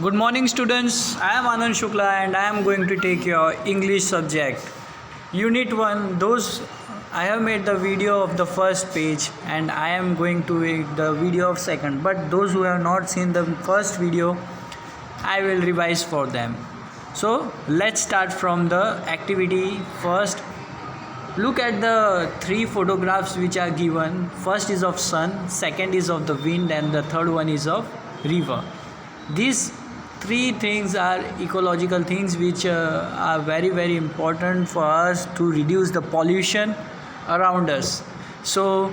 Good morning, students. I am Anand Shukla and I am going to take your English subject. Unit 1. Those I have made the video of the first page and I am going to make the video of second. But those who have not seen the first video, I will revise for them. So let's start from the activity first. Look at the three photographs which are given. First is of sun, second is of the wind, and the third one is of river. These three things are ecological things which are very important for us to reduce the pollution around us. So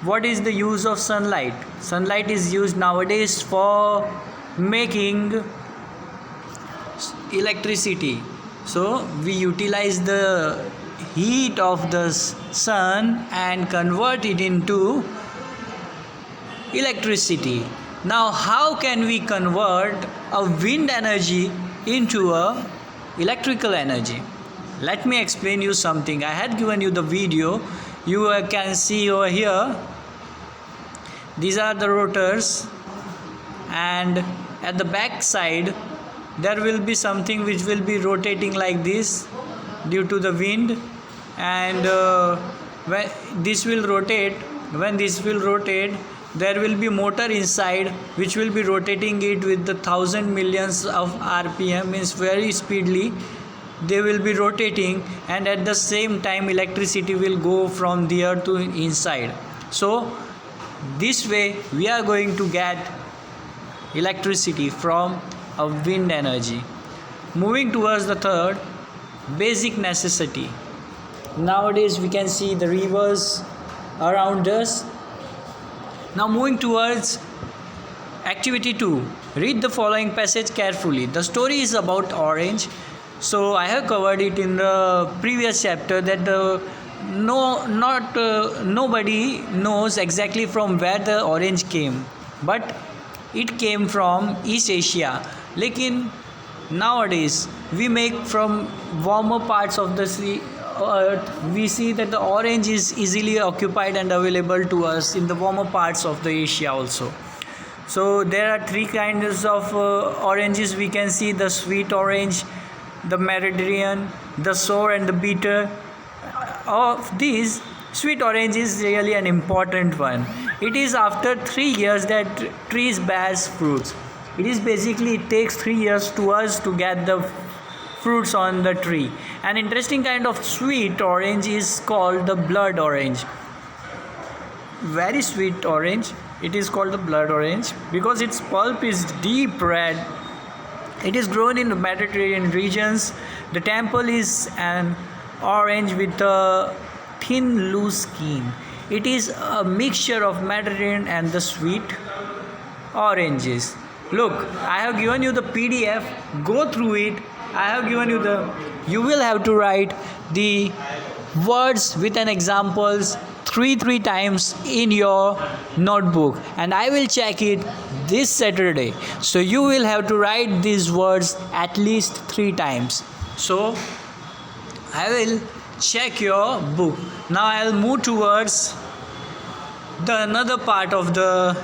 what is the use of sunlight? Sunlight is used nowadays for making electricity. So we utilize the heat of the sun and convert it into electricity. Now how can we convert a wind energy into a electrical energy? Let me explain you something. I had given you the video. You can see over here, these are the rotors, and at the back side there will be something which will be rotating like this due to the wind, and when this will rotate, there will be motor inside which will be rotating it with the 1000 millions of rpm, means very speedily they will be rotating, and at the same time electricity will go from there to inside. So this way we are going to get electricity from a wind energy. Moving towards the third, basic necessity. Nowadays we can see the rivers around us. Now moving towards activity 2, read the following passage carefully. The story is about orange. So I have covered it in the previous chapter that nobody knows exactly from where the orange came, but it came from East Asia. Lekin nowadays we make from warmer parts of the sea earth, we see that the orange is easily occupied and available to us in the warmer parts of the Asia also. So there are three kinds of oranges we can see: the sweet orange, the Mediterranean, the sour, and the bitter. Of these, sweet orange is really an important one. It is after 3 years that trees bears fruits. It takes 3 years to us to get the fruits on the tree. An interesting kind of sweet orange is called the blood orange. Very sweet orange. It is called the blood orange because its pulp is deep red. It is grown in the Mediterranean regions. The temple is an orange with a thin loose skin. It is a mixture of Mediterranean and the sweet oranges. Look, I have given you the PDF. Go through it. You will have to write the words with an examples three times in your notebook, and I will check it this Saturday. So you will have to write these words at least 3 times. So I will check your book. Now I'll move towards the another part of the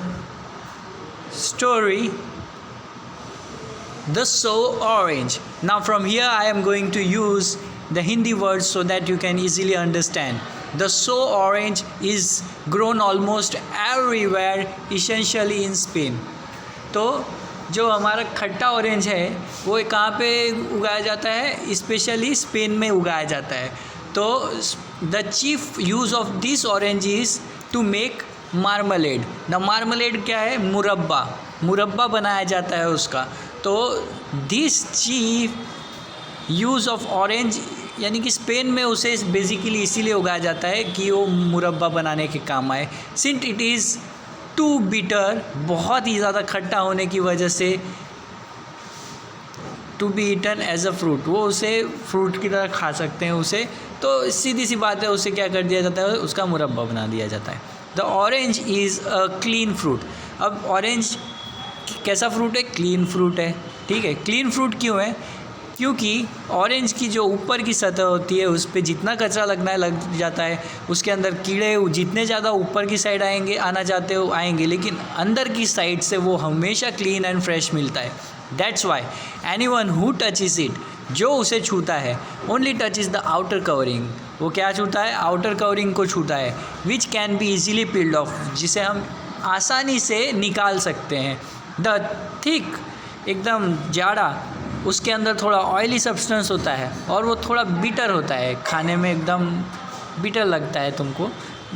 story, the so orange. Now from here I am going to use the Hindi words so that you can easily understand. The so orange is grown almost everywhere, essentially in Spain. तो जो हमारा खट्टा orange है वो कहाँ पे उगाया जाता है? स्पेशली स्पेन में उगाया जाता है. तो the chief use of this orange is to make marmalade. The marmalade क्या है? मुरब्बा बनाया जाता है उसका. तो this chief use of orange, यानी कि स्पेन में उसे बेसिकली इसीलिए उगाया जाता है कि वो मुरब्बा बनाने के काम आए. Since it is too bitter, बहुत ही ज़्यादा खट्टा होने की वजह से, to be eaten as a fruit, वो उसे फ्रूट की तरह खा सकते हैं उसे. तो सीधी सी बात है, उसे क्या कर दिया जाता है? उसका मुरब्बा बना दिया जाता है. The orange is a clean fruit. अब ऑरेंज कैसा फ्रूट है? क्लीन फ्रूट है. ठीक है, क्लीन फ्रूट क्यों है? क्योंकि ऑरेंज की जो ऊपर की सतह होती है उस पर जितना कचरा लगना लग जाता है, उसके अंदर कीड़े जितने ज़्यादा ऊपर की साइड आएंगे, आना चाहते हो आएंगे, लेकिन अंदर की साइड से वो हमेशा क्लीन एंड फ्रेश मिलता है। That's why anyone who touches it, जो उसे छूता है, only touch is the outer covering, वो क्या छूता है, आउटर कवरिंग को छूता है, which can be easily peeled of, जिसे हम आसानी से निकाल सकते हैं। द थिक, एकदम जाड़ा, उसके अंदर थोड़ा ऑयली सब्सटेंस होता है और वो थोड़ा बिटर होता है, खाने में एकदम बिटर लगता है तुमको।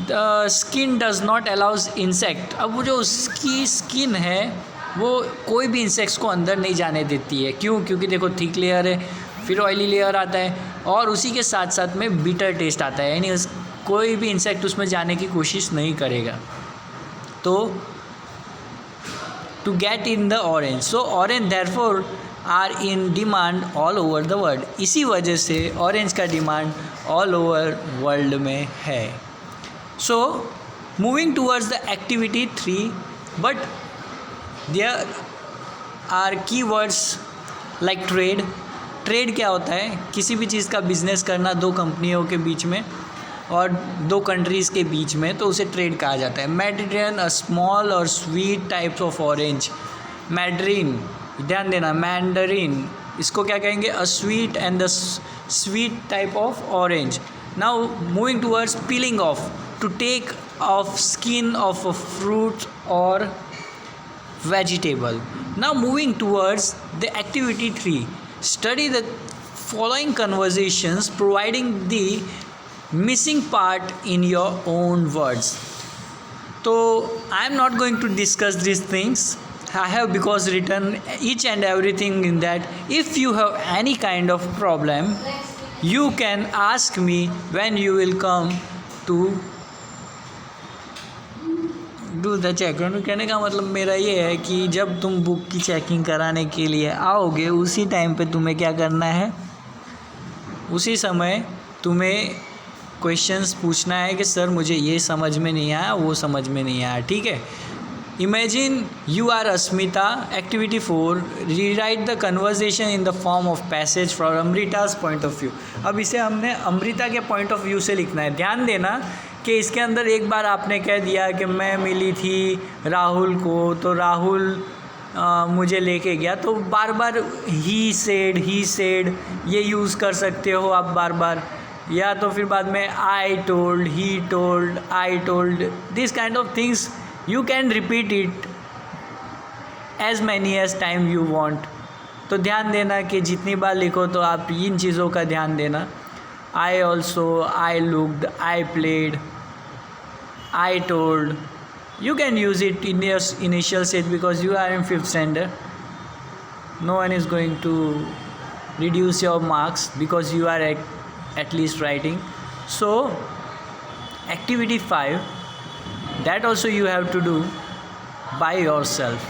The skin does not allows insect, अब वो जो उसकी स्किन है वो कोई भी इंसेक्ट्स को अंदर नहीं जाने देती है। क्यों? क्योंकि देखो थिक लेयर है, फिर ऑयली लेयर आता है और उसी के साथ साथ में बिटर टेस्ट आता है, यानी कोई भी इंसेक्ट उसमें जाने की कोशिश नहीं करेगा। तो to get in the orange, so orange therefore are in demand all over the world, इसी वजह से ऑरेंज का डिमांड ऑल ओवर वर्ल्ड में है। So moving towards the activity 3, but there are key words like trade. Trade क्या होता है? किसी भी चीज़ का बिजनेस करना दो कंपनियों के बीच में और दो कंट्रीज़ के बीच में, तो उसे ट्रेड कहा जाता है। मैंडरीन, अ स्मॉल और sweet types of orange. Mandarin, ध्यान देना, मैंडरीन, इसको क्या कहेंगे? A sweet and the sweet type of orange. Now moving towards peeling off, to take off skin off a fruit और vegetable. Now moving towards the activity 3, study the following conversations providing the missing part in your own words. So I am not going to discuss these things. I have because written each and everything in that. If you have any kind of problem, you can ask me when you will come to do the check. कहने का मतलब मेरा ये है कि जब तुम book की चेकिंग कराने के लिए आओगे, उसी टाइम पे तुम्हें क्या करना है, उसी समय तुम्हें क्वेश्चंस पूछना है कि सर मुझे ये समझ में नहीं आया, वो समझ में नहीं आया, ठीक है। Imagine you are Asmita. Activity 4, rewrite the conversation in the form of passage from Amrita's point of view. अब इसे हमने अमृता के पॉइंट ऑफ व्यू से लिखना है। ध्यान देना कि इसके अंदर एक बार आपने कह दिया कि मैं मिली थी राहुल को, तो राहुल मुझे लेके गया, तो बार बार ही सेड ये यूज़ कर सकते हो आप बार बार, या तो फिर बाद में I told, he told, I told, this kind of things you can repeat it as many as time you want. तो ध्यान देना कि जितनी बार लिखो तो आप इन चीज़ों का ध्यान देना। I also, I looked, I played, I told. You can use it in your initial stage because you are in 5th standard. No one is going to reduce your marks because you are at least writing. So activity 5, that also you have to do by yourself.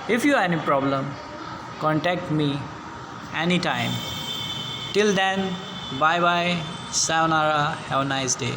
If you have any problem, contact me anytime. Till then, bye bye, sayonara, have a nice day.